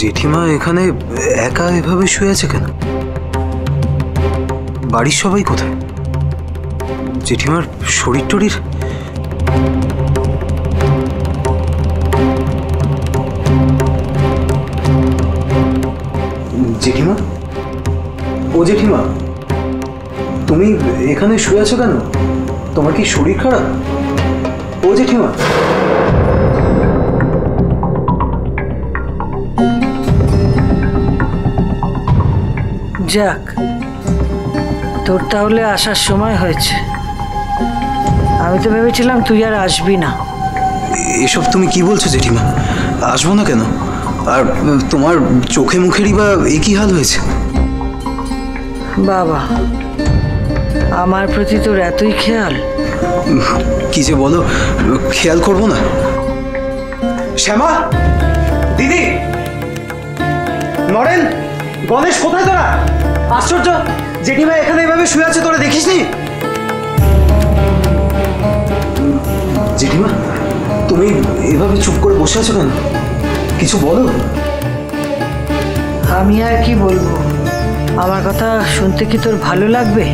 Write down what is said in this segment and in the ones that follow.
জেঠিমা এখানে একা এভাবে শুয়ে আছে কেন? বাড়ির সবাই কোথায়? জেঠিমার শরীর টরীর? জেঠিমা, ও জেঠিমা, তুমি এখানে শুয়ে আছো কেন? তোমার কি শরীর খারাপ? ও জেঠিমা। যাক, তোর তাহলে আসার সময় হয়েছে। আমি তো ভেবেছিলাম তুই আর আসবি না। এসব তুমি কি বলছো জেঠিমা? আসবো না কেন? আর তোমার চোখে মুখেরই বা একই হাল হয়েছে। বাবা, আমার প্রতি তোর এতই খেয়াল? কি যে বলো, খেয়াল করবো না? শ্যামা, দিদি, নরেন, গণেশ, কোথায় তোরা? আশ্চর্য, জেঠিমা এখানে এভাবে শুয়ে আছে, তোরা দেখিসনি? জেঠিমা, তুমি এভাবে চুপ করে বসে আছো কেন? কিছু বলো। আমি আর কি বলবো? আমার কথা শুনতে কি তোর ভালো লাগবে?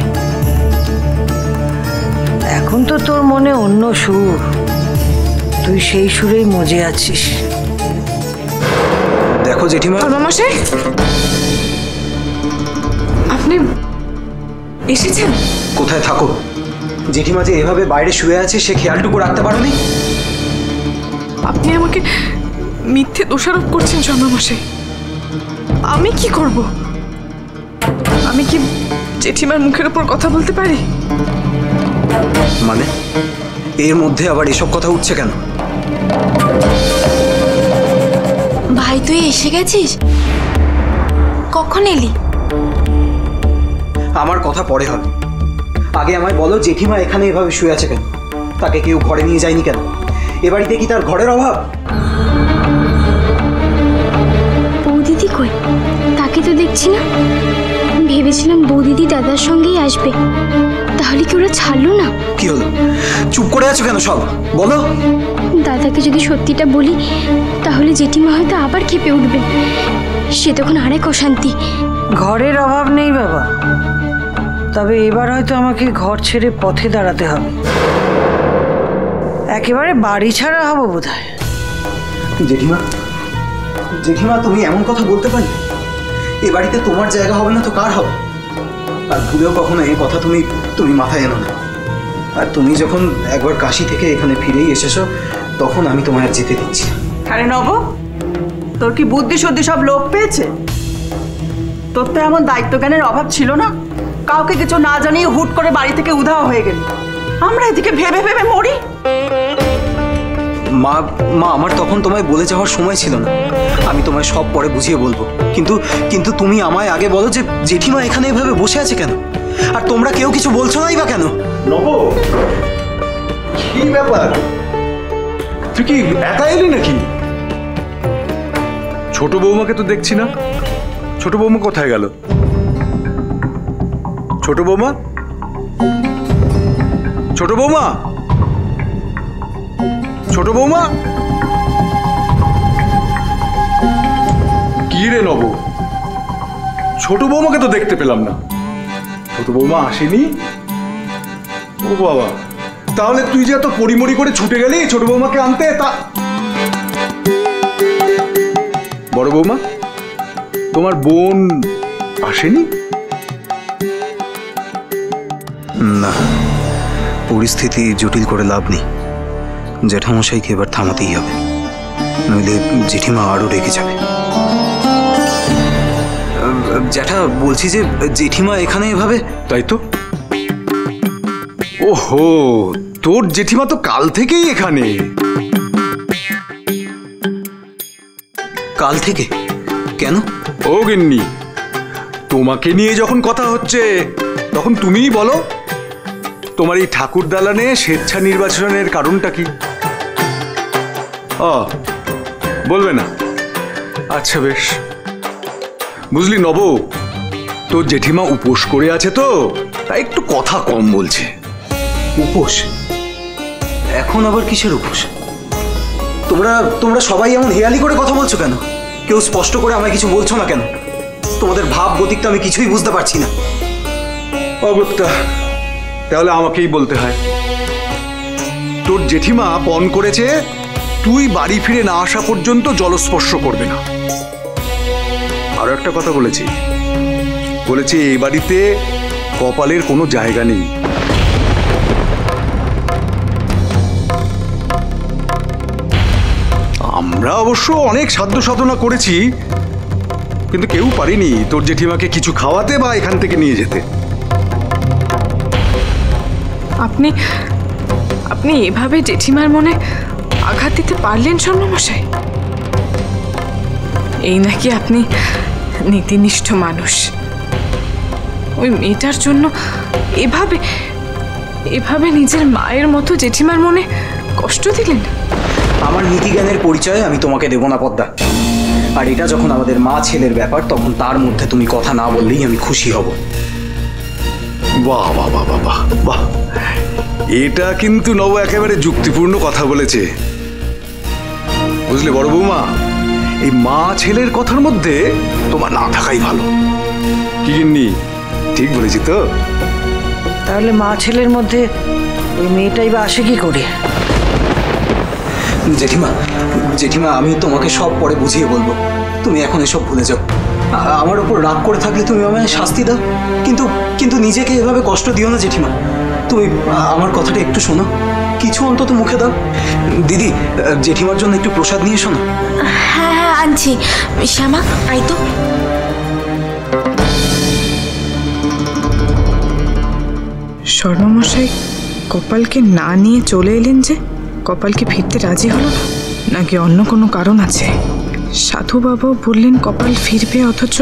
এখন তো তোর মনে অন্য সুর, তুই সেই সুরেই মজে আছিস। দেখো জেঠিমা। মশাই, আপনি এসেছেন? কোথায় থাকো? জেঠিমা যে এভাবে বাইরে শুয়ে আছে সে খেয়ালটুকু রাখতে পারোনি? আপনি আমাকে মিথ্যে দোষারোপ করছেন মশাই। আমি কি করব? আমি কি জেঠিমার মুখের উপর কথা বলতে পারি? মানে এর মধ্যে আবার এসব কথা উঠছে কেন? ভাই, তুই এসে গেছিস? কখন এলি? আমার কথা পরে হবে, আগে আমায় বলো জেঠিমা এখানে এভাবে শুয়ে আছে কেন? তাকে কেউ ঘরে নিয়ে যায়নি কেন? এ বাড়িতে কি তার ঘরের অভাব? বৌদিদি কই? তাকে তো দেখছি না। ভেবেছিলাম বৌদিদি দাদার সঙ্গেই আসবে, তাহলে কি ওরা ছাড়লো না? কি হলো, চুপ করে আছো কেন? সব বলো। দাদাকে যদি সত্যিটা বলি তাহলে জেঠিমা হয়তো আবার খেপে উঠবে, সে তখন আরেক অশান্তি। ঘরের অভাব নেই বাবা, তবে এবার হয়তো আমাকে ঘর ছেড়ে পথে দাঁড়াতে হবে। একেবারে বাড়ি ছাড়া হবো বোধহয়। জেঠিমা, জেঠিমা, তুমি এমন কথা বলতে পারি? এ বাড়িতে তোমার জায়গা হবে না তো কার হবে? আর ভুলেও কখনো এই কথা তুমি মাথায় এনো না। আর তুমি যখন একবার কাশি থেকে এখানে ফিরেই এসেছো তখন আমি তোমায় আর যেতে দিচ্ছি। আরে নব, তোর কি বুদ্ধি শুদ্ধি সব লোপ পেয়েছে? তোর তো এমন দায়িত্ব জ্ঞানের অভাব ছিল না, কাউকে কিছু না জানিয়ে হুট করে বাড়ি থেকে উধাও হয়ে গেলি। আমরা এদিকে ভেবে ভেবে মরি। মা, আমার তখন তোমায় বলে যাওয়ার সময় ছিল না। আমি তোমায় সব পরে বুঝিয়ে বলবো, কিন্তু তুমি আমায় আগে বলো যে জেঠিমা এখানে এভাবে বসে আছে কেন? আর তোমরা কেউ কিছু বলছো নাই বা কেন? নব, কি ব্যাপার? তুই কি একা এলি নাকি? ছোট বৌমাকে তো দেখছি না। ছোট বৌমা কোথায় গেল? ছোট বৌমা, ছোট বৌমা, ছোট বৌমা। কি রে নব, ছোট বৌমাকে তো দেখতে পেলাম না। ছোট বৌমা আসেনি? ও বাবা, তাহলে তুই যে এত পরিমরি করে ছুটে গেলি ছোট বৌমাকে আনতে, তা বড় বৌমা, তোমার বোন আসেনি? না, পরিস্থিতি জটিল করে লাভ নেই। জ্যাঠামশাইকে এবার থামাতেই হবে, নইলে জেঠিমা আরো রেগে যাবে। জ্যাঠা, বলছি যে জেঠিমা এখানে এভাবে। তাই তো। ওহো, তোর জেঠিমা তো কাল থেকেই এখানে। কাল থেকে? কেন? ও গিন্নি, তোমাকে নিয়ে যখন কথা হচ্ছে তখন তুমিই বলো, তোমার এই ঠাকুর দালানে স্বেচ্ছা নির্বাচনের কারণটা কি? বলবে না? আচ্ছা বেশ, বুঝলি নব, তোর জেঠিমা উপোস করে আছে তো, তাই একটু কথা কম বলছে। উপোস? এখন আবার কিসের উপোস? তোমরা সবাই এমন হেয়ালি করে কথা বলছো কেন? কেউ স্পষ্ট করে আমায় কিছু বলছো না কেন? তোমাদের ভাব গতিকটা আমি কিছুই বুঝতে পারছি না। অগত্যা, তাহলে আমাকেই বলতে হয়। তোর জেঠিমা পণ করেছে তুই বাড়ি ফিরে না আসা পর্যন্ত জলস্পর্শ করবে না। আরো একটা কথা বলেছি, এই বাড়িতে কপালের কোনো জায়গা নেই। আমরা অবশ্য অনেক সাধ্য সাধনা করেছি, কিন্তু কেউ পারিনি তোর জেঠিমাকে কিছু খাওয়াতে বা এখান থেকে নিয়ে যেতে। আপনি আপনি এভাবে জেঠিমার মনে আঘাত দিতে পারলেন স্বর্ণমশাই? এই নাকি আপনি নীতিনিষ্ঠ মানুষ? ওই মেয়েটার জন্য এভাবে এভাবে নিজের মায়ের মতো জেঠিমার মনে কষ্ট দিলেন? আমার নীতিজ্ঞানের পরিচয় আমি তোমাকে দেব না পদ্মা। আর এটা যখন আমাদের মা ছেলের ব্যাপার, তখন তার মধ্যে তুমি কথা না বললেই আমি খুশি হব। বাহ বাহ বাহ বাহ বাহ, এটা কিন্তু নব একেবারে যুক্তিপূর্ণ কথা বলেছে। বুঝলে বড় বৌমা, এই মা ছেলের কথার মধ্যে তোমার না থাকাই ভালো। কি গিন্নি, ঠিক বলেছি তো? তাহলে মা ছেলের মধ্যে ওই মেয়েটাই বা আসে কি করে? জেঠিমা, জেঠিমা, আমি তোমাকে সব পরে বুঝিয়ে বলবো। তুমি এখন এসব ভুলে যাও। আমার ওপর রাগ করে থাকলে তুমি আমায় শাস্তি দাও, কিন্তু কিন্তু নিজেকে এভাবে কষ্ট দিও না জেঠিমা। তুমি আমার কথাটা একটু শোনো, কিছু অন্তত মুখে দাও। দিদি, জেঠিমার জন্য একটু প্রসাদ নিয়ে শোনো। হ্যাঁ হ্যাঁ আনছি। শ্যামা আই তো। স্বর্ণমশাই কপালকে না নিয়ে চলে এলেন যে? কপালকে ফিরতে রাজি হলো না, নাকি অন্য কোনো কারণ আছে? সাধু বাবাও বললেন কপাল ফিরবে, অথচ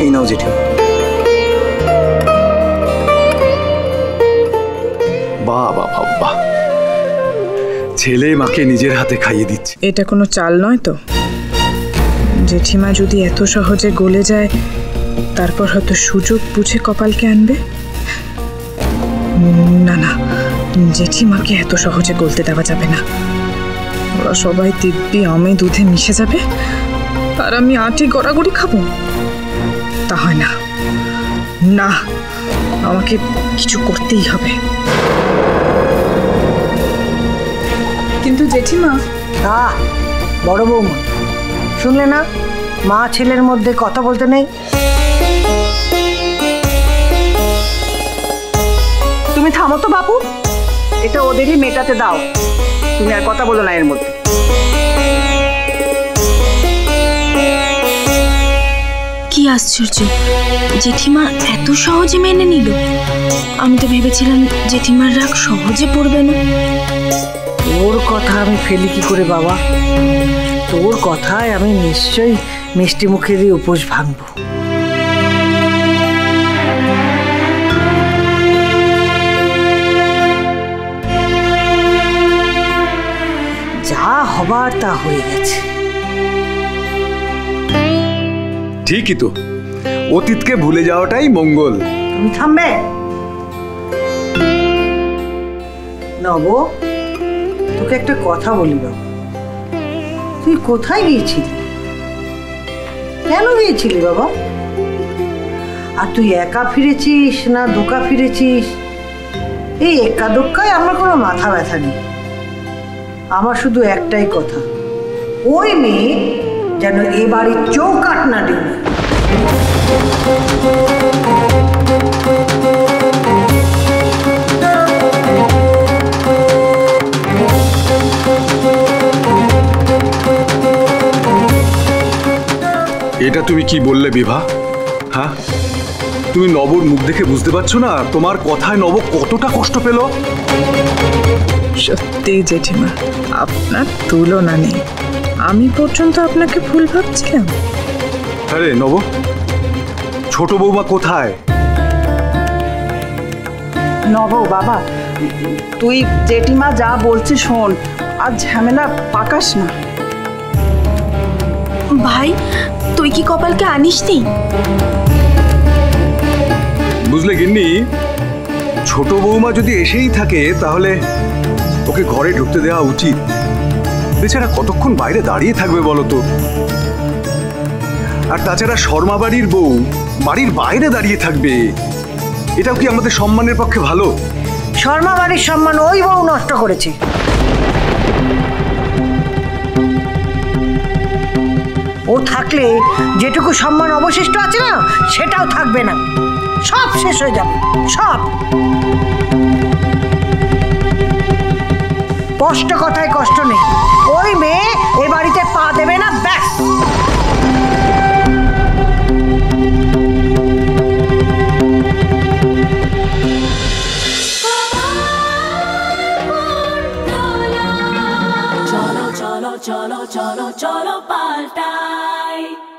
এই নাও জেঠিমা। বাহ বাহ বাহ বাহ, ছেলে মাকে নিজের হাতে খাইয়ে দিচ্ছে। এটা কোনো চাল নয় তো? জেঠিমা যদি এত সহজে গলে যায়, তারপর হয়তো সুযোগ বুঝে কপালকে আনবে। না না, জেঠিমাকে এত সহজে গলতে দেওয়া যাবে না। ওরা সবাই দিব্যি আমে দুধে মিশে যাবে, আর আমি আটি গড়াগড়ি খাবো। তা হয় না, না, আমাকে কিছু করতেই হবে। কিন্তু জেঠিমা। বড় বৌমা, শুনলে না, মা ছেলের মধ্যে কথা বলতে নেই। তুমি থামো তো বাপু, এটা ওদেরই মেটাতে দাও। তুমি আর কথা বলো না এর মধ্যে। কি আশ্চর্য, জেঠিমা এত সহজে মেনে নিল। আমি তো ভেবেছিলাম জেঠিমার রাগ সহজে পড়বে না। তোর কথা আমি ফেলি কি করে বাবা? তোর কথায় আমি নিশ্চয়ই মিষ্টি মুখেরই উপোস ভাঙব। যা হবার তা হয়ে গেছে। ঠিকই তো, অতীতকে ভুলে যাওয়াটাই মঙ্গল। তুমি থামবে? নব, তোকে একটা কথা বলি বাবা, তুই কোথায় গিয়েছিলি? কেন গিয়েছিলি বাবা? আর তুই একা ফিরেছিস না দোকা ফিরেছিস? এই একা দোকায় আমার কোনো মাথা ব্যথা নেই। আমার শুধু একটাই কথা, ওই মেয়ে যেন এ বাড়ির চৌকাঠ না ডিঙে। এটা তুমি কি বললে বিভা? হ্যাঁ, তুমি নবর মুখ দেখে বুঝতে পারছো না তোমার কথায় নব কতটা কষ্ট পেল? সত্যি জেঠিমা, আপনার তুলনা নেই। আমি পর্যন্ত আপনাকে ভুল ভাবছিলাম। আরে নব, ছোট বৌমা কোথায়? নব বাবা, তুই জেঠিমা যা বলছে শোন, আর ঝামেলা পাকাস না। ভাই তুই কি কপালকে আনিস নি? বুঝলে গিন্নি, ছোট বৌমা যদি এসেই থাকে তাহলে ওকে ঘরে ঢুকতে দেওয়া উচিত। বেচারা কতক্ষণ বাইরে দাঁড়িয়ে থাকবে বলো তো? আর তাছাড়া শর্মা বাড়ির বউ বাড়ির বাইরে দাঁড়িয়ে থাকবে, এটাও কি আমাদের সম্মানের পক্ষে ভালো? শর্মা বাড়ির সম্মান ওই বউ নষ্ট করেছে। ও থাকলে যেটুকু সম্মান অবশিষ্ট আছে না, সেটাও থাকবে না, সব শেষ হয়ে যাবে, সব। স্পষ্ট কথায় কষ্ট নেই, ওই মেয়ে এ বাড়িতে পা দেবে না, ব্যাস। cholo cholo cholo cholo cholo paltai